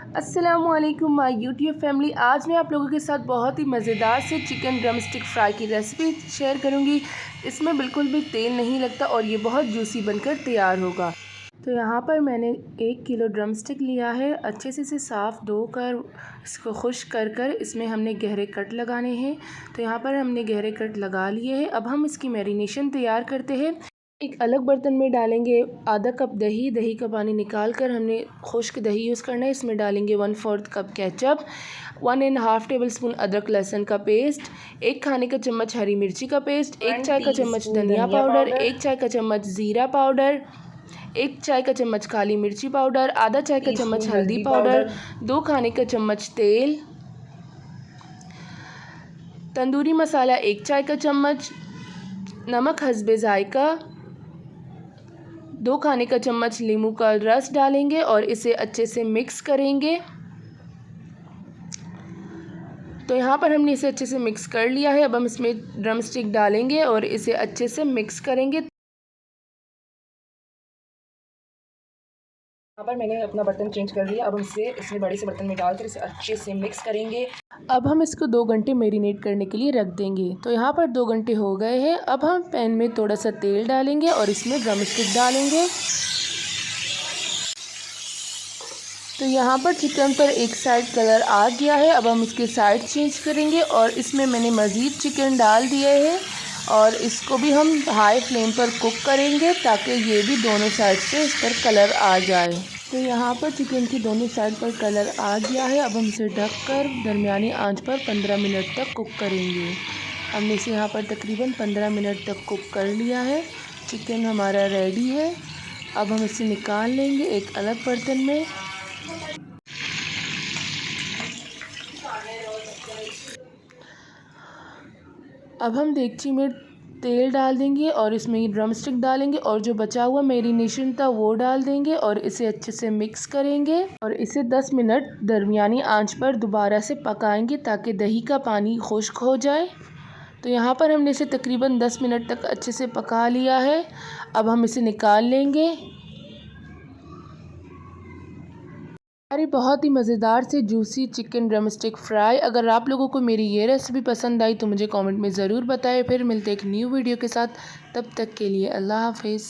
अस्सलामुअलैकुम my YouTube family. आज मैं आप लोगों के साथ बहुत ही मज़ेदार से चिकन ड्रम स्टिक फ्राई की रेसिपी शेयर करूंगी। इसमें बिल्कुल भी तेल नहीं लगता और ये बहुत जूसी बनकर तैयार होगा। तो यहाँ पर मैंने 1 किलो ड्रम स्टिक लिया है। अच्छे से इसे साफ़ धोकर इसको खुश्क कर कर इसमें हमने गहरे कट लगाने हैं। तो यहाँ पर हमने गहरे कट लगा लिए हैं। अब हम इसकी मैरिनेशन तैयार करते हैं। एक अलग बर्तन में डालेंगे आधा कप दही। दही का पानी निकाल कर हमने खुश्क दही यूज़ करना है। इसमें डालेंगे 1/4 कप केचप, 1.5 टेबलस्पून अदरक लहसुन का पेस्ट, 1 खाने का चम्मच हरी मिर्ची का पेस्ट, 1 चाय का चम्मच धनिया पाउडर, 1 चाय का चम्मच ज़ीरा पाउडर, 1 चाय का चम्मच काली मिर्ची पाउडर, आधा चाय का चम्मच हल्दी पाउडर, 2 खाने का चम्मच तेल, तंदूरी मसाला 1 चाय का चम्मच, नमक हस्बे जायका, 2 खाने का चम्मच नींबू का रस डालेंगे और इसे अच्छे से मिक्स करेंगे। तो यहाँ पर हमने इसे अच्छे से मिक्स कर लिया है। अब हम इसमें ड्रम स्टिक डालेंगे और इसे अच्छे से मिक्स करेंगे। यहाँ पर मैंने अपना बर्तन चेंज कर लिया। अब हम इसे इसमें बड़े से बर्तन में डालकर इसे अच्छे से मिक्स करेंगे। अब हम इसको 2 घंटे मैरिनेट करने के लिए रख देंगे। तो यहाँ पर 2 घंटे हो गए हैं। अब हम पैन में थोड़ा सा तेल डालेंगे और इसमें ड्रम स्टिक डालेंगे। तो यहाँ पर चिकन पर एक साइड कलर आ गया है। अब हम इसके साइड चेंज करेंगे और इसमें मैंने मज़ीद चिकन डाल दिए हैं और इसको भी हम हाई फ्लेम पर कुक करेंगे ताकि ये भी दोनों साइड से इस पर कलर आ जाए। तो यहाँ पर चिकन की दोनों साइड पर कलर आ गया है। अब हम इसे ढककर दरमियानी आंच पर 15 मिनट तक कुक करेंगे। हमने इसे यहाँ पर तकरीबन 15 मिनट तक कुक कर लिया है। चिकन हमारा रेडी है। अब हम इसे निकाल लेंगे एक अलग बर्तन में। अब हम देगची में तेल डाल देंगे और इसमें ड्रम स्टिक डालेंगे और जो बचा हुआ मैरिनेशन था वो डाल देंगे और इसे अच्छे से मिक्स करेंगे और इसे 10 मिनट दरमियानी आंच पर दोबारा से पकाएंगे ताकि दही का पानी खुश्क हो जाए। तो यहाँ पर हमने इसे तकरीबन 10 मिनट तक अच्छे से पका लिया है। अब हम इसे निकाल लेंगे। हमारी बहुत ही मज़ेदार से juicy chicken drum stick fry. अगर आप लोगों को मेरी ये रेसिपी पसंद आई तो मुझे कमेंट में ज़रूर बताएं। फिर मिलते एक न्यू वीडियो के साथ। तब तक के लिए अल्लाह हाफिज़।